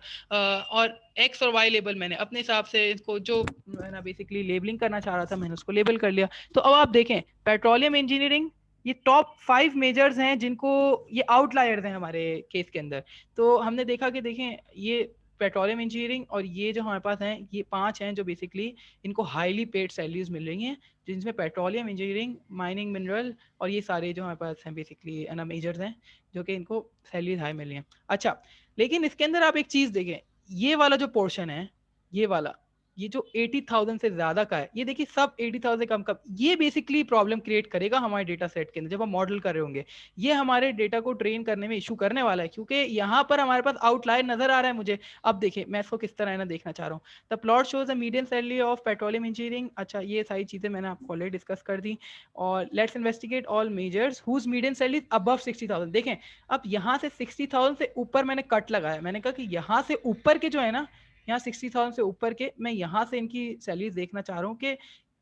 और एक्स और वाई लेबल मैंने अपने हिसाब से इसको जो मैं ना बेसिकली लेबलिंग करना चाह रहा था मैंने उसको लेबल कर लिया। तो अब आप देखें पेट्रोलियम इंजीनियरिंग, ये टॉप 5 मेजर्स हैं जिनको, ये आउटलायर्स हैं हमारे केस के अंदर। तो हमने देखा कि देखें ये पेट्रोलियम इंजीनियरिंग और ये जो हमारे पास हैं ये 5 हैं जो बेसिकली इनको हाईली पेड सैलरीज मिल रही हैं, जिनमें पेट्रोलियम इंजीनियरिंग, माइनिंग, मिनरल और ये सारे जो हमारे पास हैं बेसिकली है ना मेजर्स हैं जो कि इनको सैलरीज हाई मिल रही हैं। अच्छा, लेकिन इसके अंदर आप एक चीज़ देखें, ये वाला जो पोर्शन है, ये वाला, ये जो 80,000 से ज्यादा का है, ये देखिए सब 80,000 से कम का, ये बेसिकली प्रॉब्लम क्रिएट करेगा हमारे डेटा सेट के अंदर जब हम मॉडल कर रहे होंगे। ये हमारे डेटा को ट्रेन करने में इशू करने वाला है, क्योंकि यहाँ पर हमारे पास आउटलायर नजर आ रहा है मुझे। अब देखिए मैं इसको किस तरह है ना देखना चाह रहा हूँ। The plot shows the median salary of petroleum engineering. अच्छा, ये सारी चीजें मैंने आपको ऑलरेडी डिस्कस कर दी। और let's investigate all measures whose median salary above 60,000। देखें अब यहाँ से 60,000 से ऊपर मैंने कट लगाया, मैंने कहा कि यहाँ से ऊपर के जो है ना, यहाँ 60,000 से ऊपर के, मैं यहाँ से इनकी सैलरीज देखना चाह रहा हूँ कि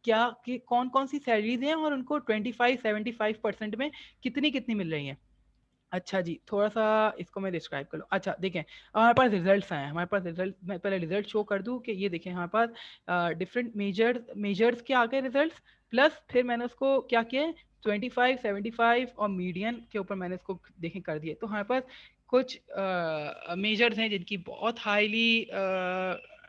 क्या कि कौन कौन सी सैलरीज हैं और उनको 25-75% में कितनी कितनी मिल रही हैं। अच्छा जी, थोड़ा सा इसको मैं डिस्क्राइब कर लूँ। अच्छा देखें, हमारे पास रिजल्ट्स आए हैं, हमारे पास रिजल्ट, मैं पहले रिजल्ट शो कर दूँ कि ये देखें हमारे पास डिफरेंट मेजर्स के आ गए रिजल्ट्स, प्लस फिर मैंने उसको क्या किया, 25, 75 और मीडियन के ऊपर मैंने इसको देखें कर दिए। तो हमारे पास कुछ मेजर्स हैं जिनकी बहुत हाईली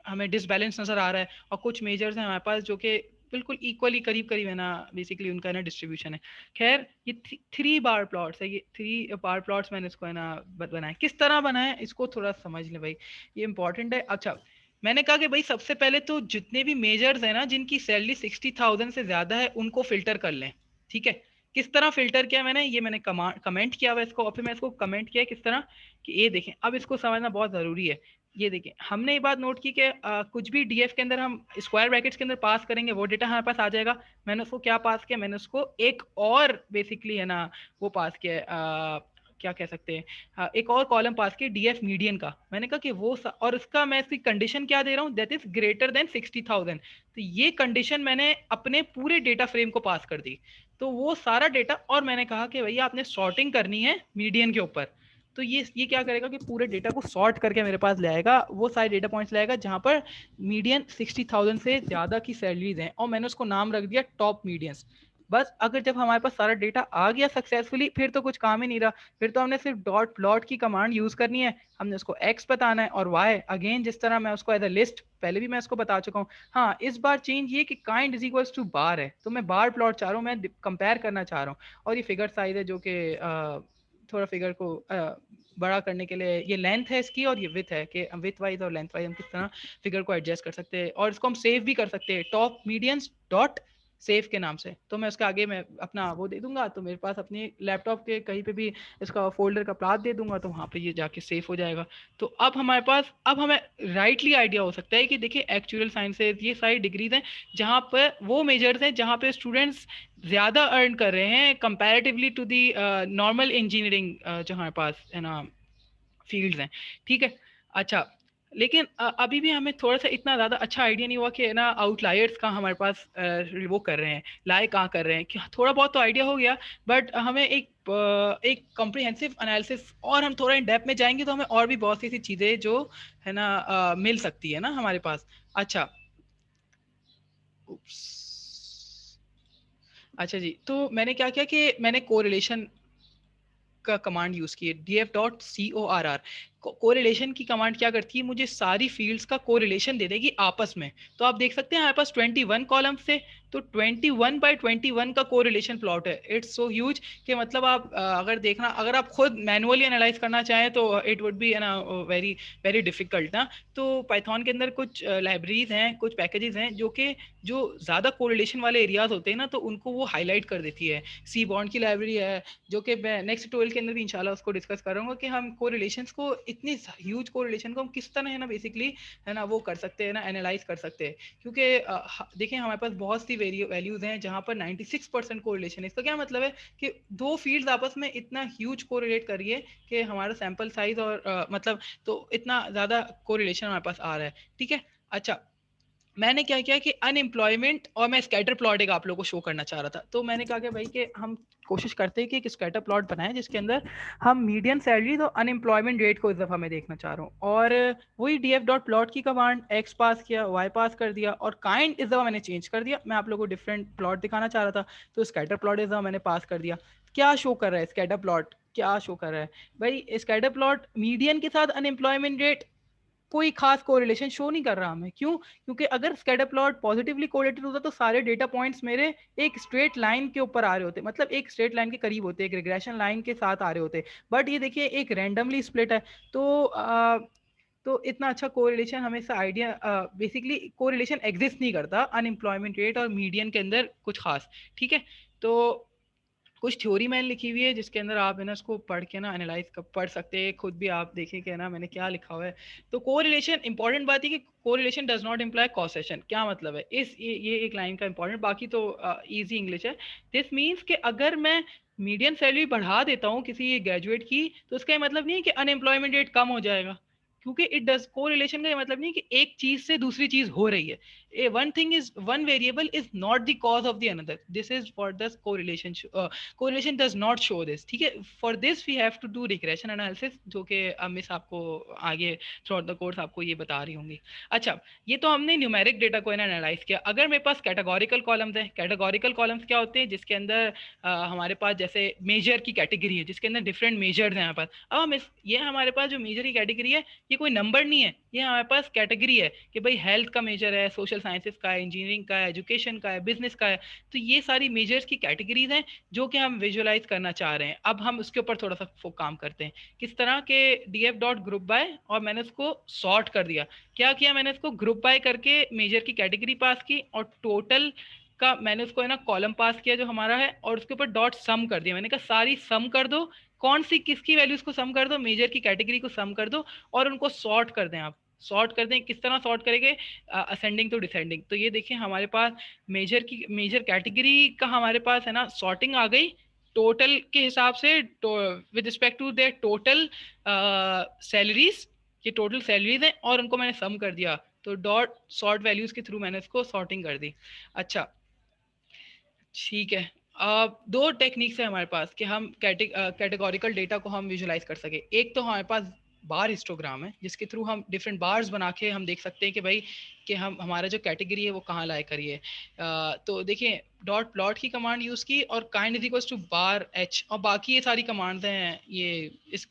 हमें डिसबैलेंस नज़र आ रहा है, और कुछ मेजर्स हैं हमारे पास जो कि बिल्कुल इक्वली करीब करीब है ना बेसिकली उनका ना डिस्ट्रीब्यूशन है। खैर ये 3 बार प्लॉट्स है, ये 3 बार प्लॉट्स मैंने इसको है ना बनाए। किस तरह बनाए इसको थोड़ा समझ लें भाई, ये इंपॉर्टेंट है। अच्छा, मैंने कहा कि भाई सबसे पहले तो जितने भी मेजर्स हैं ना जिनकी सैलरी 60,000 से ज्यादा है उनको फिल्टर कर लें। ठीक है, किस तरह फिल्टर किया मैंने, ये मैंने कमेंट किया हुआ इसको, और फिर मैं इसको कमेंट किया किस तरह कि ये देखें, अब इसको समझना बहुत जरूरी है। ये देखें, हमने ये बात नोट की कि कुछ भी डीएफ के अंदर हम स्क्वायर ब्रैकेट्स के अंदर पास करेंगे वो डेटा हमारे पास आ जाएगा। मैंने उसको क्या पास किया, मैंने उसको एक और बेसिकली है ना वो पास किया क्या कह सकते हैं, एक और कॉलम पास किया डीएफ मीडियन का। मैंने कहा कि वो और उसका मैं इसकी कंडीशन क्या दे रहा हूँ, दैट इज ग्रेटर देन 60,000। तो ये कंडीशन मैंने अपने पूरे डेटा फ्रेम को पास कर दी। तो वो सारा डेटा, और मैंने कहा कि भैया आपने सॉर्टिंग करनी है मीडियन के ऊपर। तो ये क्या करेगा कि पूरे डेटा को सॉर्ट करके मेरे पास लाएगा, वो सारे डेटा पॉइंट्स लाएगा जहां पर मीडियन 60,000 से ज़्यादा की सैलरीज हैं, और मैंने उसको नाम रख दिया टॉप मीडियंस। बस अगर जब हमारे पास सारा डेटा आ गया सक्सेसफुली, फिर तो कुछ काम ही नहीं रहा, फिर तो हमने सिर्फ डॉट प्लॉट की कमांड यूज़ करनी है, हमने उसको एक्स बताना है और वाई अगेन जिस तरह मैं उसको एज अ लिस्ट पहले भी मैं इसको बता चुका हूँ। हाँ, इस बार चेंज ये कि काइंड इज इक्वल्स टू बार है, तो मैं बार प्लॉट चाह रहा हूँ, मैं कंपेयर करना चाह रहा हूँ। और ये फिगर साइज है जो कि थोड़ा फिगर को बड़ा करने के लिए, ये लेंथ है इसकी और ये विथ है कि विथ वाइज और लेंथ वाइज हम किस तरह फिगर को एडजस्ट कर सकते हैं, और इसको हम सेव भी कर सकते हैं टॉप मीडियंस डॉट सेव के नाम से। तो मैं उसके आगे मैं अपना वो दे दूंगा, तो मेरे पास अपने लैपटॉप के कहीं पे भी इसका फोल्डर का पाथ दे दूंगा, तो वहाँ पे ये जाके सेव हो जाएगा। तो अब हमारे पास, अब हमें राइटली आइडिया हो सकता है कि देखिए एक्चुअल साइंसेज ये सारी डिग्रीज हैं जहाँ पर वो मेजर्स हैं जहाँ पे स्टूडेंट्स ज़्यादा अर्न कर रहे हैं comparatively to the normal engineering जो हमारे पास है ना फील्ड्स हैं। ठीक है। अच्छा, लेकिन अभी भी हमें थोड़ा सा इतना ज़्यादा अच्छा आइडिया नहीं हुआ कि ना आउटलायर्स का हमारे पास वो कर रहे हैं, लाए कहाँ कर रहे हैं, कि थोड़ा बहुत तो आइडिया हो गया, बट हमें एक कॉम्प्रिहेंसिव एनालिसिस और हम थोड़ा इन डेप्थ में जाएंगे तो हमें और भी बहुत सी ऐसी चीज़ें जो है ना मिल सकती है ना हमारे पास। अच्छा, उप्स, अच्छा जी, तो मैंने क्या किया कि मैंने कोरिलेशन का कमांड यूज की है, df.corr। कोरिलेशन की कमांड क्या करती है, मुझे सारी फील्ड्स का कोरिलेशन दे देगी आपस में। तो आप देख सकते हैं हमारे पास 21 कॉलम से, तो 21 बाय 21 का कोरिलेशन प्लॉट है। इट्स सो ह्यूज कि मतलब आप अगर देखना, अगर आप खुद मैनुअली एनालाइज करना चाहें तो इट वुड बी ना वेरी वेरी डिफिकल्ट ना। तो पाइथन के अंदर कुछ लाइब्रेरीज हैं, कुछ पैकेजेस हैं जो ज़्यादा कोरिलेशन वाले एरियाज होते हैं ना, तो उनको वो हाईलाइट कर देती है। सी बॉन्ड की लाइब्रेरी है जो कि मैं नेक्स्ट ट्यूटोरियल के अंदर भी इंशाल्लाह उसको डिस्कस करूंगा कि हम कोरिलेशंस को इतनी ह्यूज कोरिलेशन को हम किस तरह है ना बेसिकली है ना वो कर सकते हैं ना एनालाइज कर सकते हैं, क्योंकि देखिए हमारे पास बहुत सी वैल्यूज हैं जहाँ पर 96% कोरिलेशन है। इसका क्या मतलब है कि दो फील्ड्स आपस में इतना ह्यूज कोरिलेट करिए कि हमारा सैंपल साइज और मतलब तो इतना ज़्यादा कोरिलेशन हमारे पास आ रहा है, ठीक है। अच्छा, मैंने क्या किया कि अनएम्प्लॉयमेंट और मैं स्कैटर प्लॉट एक आप लोगों को शो करना चाह रहा था, तो मैंने कहा कि भाई कि हम कोशिश करते हैं कि एक स्कैटर प्लॉट बनाएं जिसके अंदर हम मीडियन सैलरीज और अनएम्प्लॉयमेंट रेट को इस दफ़ा मैं देखना चाह रहा हूँ। और वही डी एफ डॉट प्लॉट की कमांड एक्स पास किया, वाई पास कर दिया, और काइंड इस दफ़ा मैंने चेंज कर दिया। मैं आप लोगों को डिफरेंट प्लॉट दिखाना चाह रहा था, तो स्कैटर प्लॉट इस दफ़ा मैंने पास कर दिया। क्या शो कर रहा है स्कैटर प्लॉट, क्या शो कर रहा है भाई? स्कैटर प्लॉट मीडियन के साथ अनएम्प्लॉयमेंट रेट कोई खास कोरिलेशन शो नहीं कर रहा हमें। क्यों? क्योंकि अगर स्कैटर प्लॉट पॉजिटिवली कोरिलेटेड होता तो सारे डेटा पॉइंट्स मेरे एक स्ट्रेट लाइन के ऊपर आ रहे होते, मतलब एक स्ट्रेट लाइन के करीब होते, एक रिग्रेशन लाइन के साथ आ रहे होते। बट ये देखिए एक रैंडमली स्प्लिट है, तो इतना अच्छा कोरिलेशन हमेशा आइडिया बेसिकली कोरिलेशन एग्जिस्ट नहीं करता अनएम्प्लॉयमेंट रेट और मीडियन के अंदर कुछ खास, ठीक है। तो कुछ थ्योरी मैंने लिखी हुई है जिसके अंदर आप है ना इसको पढ़ के ना एनालाइज पढ़ सकते हैं, खुद भी आप देखें कि ना मैंने क्या लिखा हुआ है। तो कोरिलेशन, इंपॉर्टेंट बात है कि कोरिलेशन डज नॉट इम्प्लाई कॉसेशन। क्या मतलब है इस ये एक लाइन का इंपॉर्टेंट, बाकी तो इजी इंग्लिश है। दिस मीन्स कि अगर मैं मीडियम सैलरी बढ़ा देता हूँ किसी ग्रेजुएट की, तो उसका मतलब नहीं है कि अनएम्प्लॉयमेंट रेट कम हो जाएगा, क्योंकि इट डज कोरिलेशन का मतलब नहीं है कि एक चीज से दूसरी चीज हो रही है। One thing is one variable is not the cause of the another, this is for the correlation, correlation does not show this, ठीक है। For this we have to do regression analysis, जो कि मिस आपको आगे through out the course आपको ये बता रही होंगी। अच्छा, ये तो हमने न्यूमेरिक डेटा को एनालाइज किया। अगर मेरे पास कैटेगोरिकल कॉलम्स है, कैटेगोरिकल कॉलम्स क्या होते हैं? जिसके अंदर हमारे पास जैसे मेजर की कैटेगरी है जिसके अंदर डिफरेंट मेजर्स हैं यहाँ पर। अब हम ये हमारे पास जो मेजर की कैटेगरी है ये कोई नंबर नहीं है, ये हमारे पास कैटेगरी है कि भाई हेल्थ का मेजर है, सोशल साइंसेस का है, इंजीनियरिंग का है, एजुकेशन का है, बिजनेस का है। तो ये सारी मेजर्स की कैटेगरीज हैं जो कि हम विजुअलाइज करना चाह रहे हैं। अब हम उसके ऊपर थोड़ा सा काम करते हैं। किस तरह के df डॉट ग्रुप बाय, और मैंने उसको सॉर्ट कर दिया। क्या किया मैंने इसको ग्रुप बाय करके मेजर की कैटेगरी पास की, और टोटल का मैंने उसको है ना कॉलम पास किया जो हमारा है, और उसके ऊपर डॉट सम कर दिया। मैंने कहा सारी सम कर दो, कौन सी किसकी वैल्यूज को सम कर दो, मेजर की कैटेगरी को सम कर दो, और उनको सॉर्ट कर दें। आप सॉर्ट कर दें, किस तरह सॉर्ट करेंगे? Ascending to descending. तो ये देखिए हमारे पास मेजर कैटेगरी का हमारे पास है ना सॉर्टिंग आ गई टोटल के हिसाब से, with respect to their total salaries. ये टोटल सैलरीज हैं और उनको मैंने सम कर दिया, तो डॉट सॉर्ट वैल्यूज के थ्रू मैंने इसको सॉर्टिंग कर दी। अच्छा, ठीक है। दो टेक्निक्स है हमारे पास कि हम कैटेगोरिकल डेटा को हम विजुलाइज कर सके। एक तो हमारे पास बार हिस्टोग्राम है जिसके थ्रू हम डिफरेंट बार्स बना के हम देख सकते हैं कि भाई कि हम हमारा जो कैटेगरी है वो कहाँ लाए करिए। तो देखिए डॉट प्लॉट की कमांड यूज़ की और kind is equals to bar H, और बाकी ये सारी कमांड्स हैं ये इस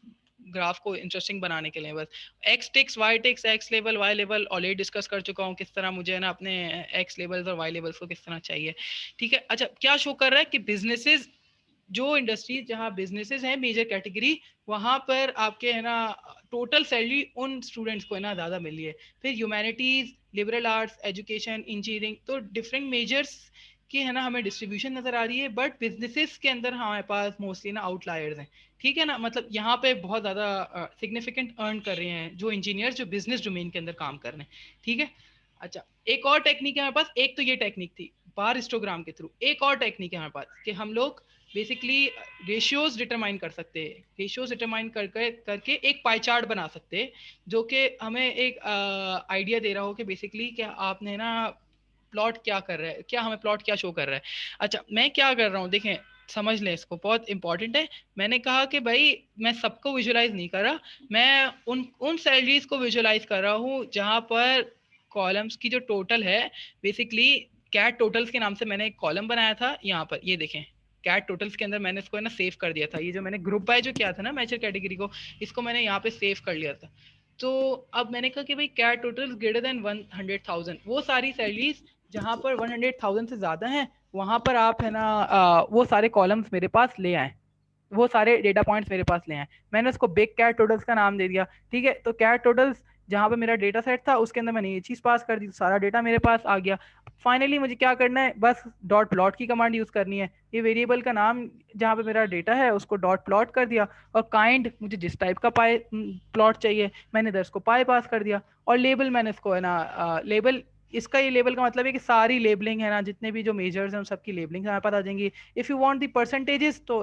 ग्राफ को इंटरेस्टिंग बनाने के लिए। बस X ticks, Y ticks, X लेवल, वाई लेवल ऑलरेडी डिस्कस कर चुका हूँ किस तरह मुझे ना अपने एक्स लेवल्स और वाई लेवल्स को किस तरह चाहिए, ठीक है। अच्छा, क्या शो कर रहा है कि बिजनेसेस, जो इंडस्ट्रीज जहाँ बिजनेसेस हैं मेजर कैटेगरी, वहाँ पर आपके है ना टोटल सैलरी उन स्टूडेंट्स को है ना ज़्यादा मिली है। फिर humanities, liberal arts, education, engineering, तो डिफरेंट मेजर्स की है ना हमें डिस्ट्रीब्यूशन नज़र आ रही है, बट बिजनेसेस के अंदर हमारे पास मोस्टली ना आउटलायर्स हैं, ठीक है ना। मतलब यहाँ पे बहुत ज़्यादा सिग्निफिकेंट अर्न कर रहे हैं जो इंजीनियर जो बिजनेस डोमेन के अंदर काम कर रहे हैं, ठीक है। अच्छा, एक और टेक्निक है हमारे पास। एक तो ये टेक्निक थी बार हिस्टोग्राम के थ्रू, एक और टेक्निक है हमारे पास कि हम लोग बेसिकली रेशियोज डिटरमाइन कर सकते हैं। रेशियोज डिटरमाइन करके एक पाई चार्ट बना सकते हैं जो कि हमें एक आइडिया दे रहा हो कि बेसिकली क्या आपने ना प्लॉट क्या कर रहा है, क्या हमें प्लॉट क्या शो कर रहा है। अच्छा, मैं क्या कर रहा हूँ देखें, समझ लें इसको, बहुत इंपॉर्टेंट है। मैंने कहा कि भाई मैं सबको विजुलाइज नहीं कर रहा, मैं उन सैलरीज को विजुलाइज कर रहा हूँ जहाँ पर कॉलम्स की जो टोटल है, बेसिकली कैट टोटल्स के नाम से मैंने एक कॉलम बनाया था यहाँ पर, ये देखें कैट टोटल्स के अंदर मैंने इसको है ना सेव कर दिया था। ये जो मैंने ग्रुप बाय जो किया था ना मेजर कैटेगरी को, इसको मैंने यहाँ पे सेव कर लिया था। तो अब मैंने कहा कि भाई कैट टोटल्स ग्रेटर देन 100,000, वो सारी सैलरीज जहाँ पर 100,000 से ज़्यादा हैं वहाँ पर आप है ना वो सारे कॉलम्स मेरे पास ले आए, वो सारे डेटा पॉइंट्स मेरे पास ले आए। मैंने उसको बिग कैट टोटल्स का नाम दे दिया, ठीक है। तो कैट टोटल्स जहाँ पे मेरा डेटा सेट था उसके अंदर मैंने ये चीज़ पास कर दी, सारा डेटा मेरे पास आ गया। फाइनली मुझे क्या करना है, बस डॉट प्लॉट की कमांड यूज़ करनी है। ये वेरिएबल का नाम जहाँ पे मेरा डेटा है उसको डॉट प्लॉट कर दिया, और काइंड मुझे जिस टाइप का पाई प्लॉट चाहिए मैंने इधर इसको पाई पास कर दिया, और लेबल मैंने इसको है ना लेबल, इसका ये लेबल का मतलब है कि सारी लेबलिंग है ना, जितने भी जो मेजर्स हैं उन सबकी लेबलिंग हमारे पास आ जाएंगी। If you want the percentages तो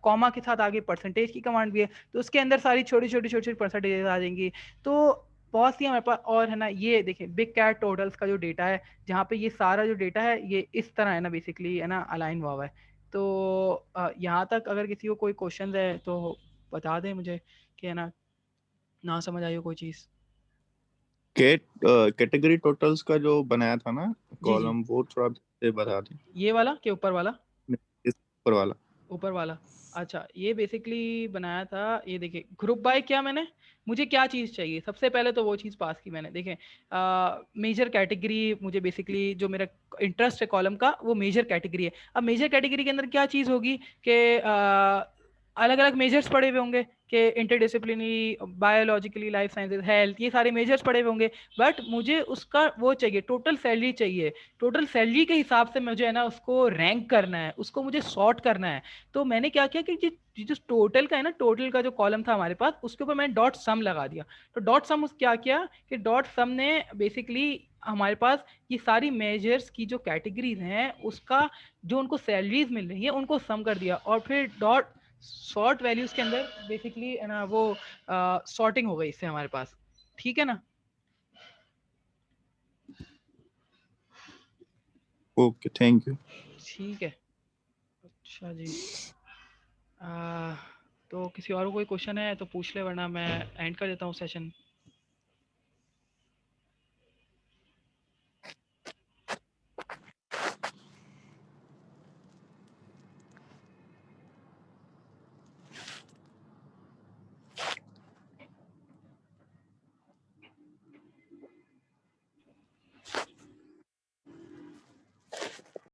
कॉमा के साथ आगे परसेंटेज की कमांड भी है, तो उसके अंदर सारी छोटी छोटी छोटी छोटी परसेंटेजेस आ जाएंगी। तो बहुत सी हमारे पास, और है ना ये देखिए बिग कैट टोटल्स का जो डेटा है, जहाँ पे ये सारा जो डेटा है ये इस तरह है ना बेसिकली है ना अलाइन हुआ हुआ है। तो यहाँ तक अगर किसी को कोई क्वेश्चन है तो बता दें मुझे, कि है ना समझ आई हो कोई चीज़। कैटेगरी टोटल्स का जो बनाया था ना जी जी, कॉलम, वो थोड़ा से बता दें। ये वाला के ऊपर वाला, इस ऊपर वाला। ऊपर वाला। अच्छा, ये बेसिकली बनाया था, ये देखिए ग्रुप बाय क्या मैंने, मुझे क्या चीज़ चाहिए, सबसे पहले तो वो चीज़ पास की मैंने। देखें मेजर कैटेगरी, मुझे बेसिकली जो मेरा इंटरेस्ट है कॉलम का वो मेजर कैटेगरी है। अब मेजर कैटेगरी के अंदर क्या चीज़ होगी कि अलग अलग मेजर्स पड़े हुए होंगे, कि interdisciplinary, biologically, life sciences, health, ये सारे मेजर्स पड़े हुए होंगे। बट मुझे उसका वो चाहिए, टोटल सैलरी चाहिए। टोटल सैलरी के हिसाब से मुझे है ना उसको रैंक करना है, उसको मुझे सॉर्ट करना है। तो मैंने क्या किया कि जो टोटल का है ना, टोटल का जो कॉलम था हमारे पास उसके ऊपर मैंने डॉट सम लगा दिया। तो डॉट सम क्या किया कि डॉट सम ने बेसिकली हमारे पास ये सारी मेजर्स की जो कैटेगरीज हैं उसका जो उनको सैलरीज मिल रही है उनको सम कर दिया, और फिर डॉट सॉर्ट वैल्यूज के अंदर बेसिकली है ना वो सॉर्टिंग हो गई इससे हमारे पास। ठीक है ना। Okay, thank you. ठीक है। अच्छा जी। आ, तो किसी और को कोई क्वेश्चन है तो पूछ ले, वरना मैं एंड कर देता हूँ सेशन।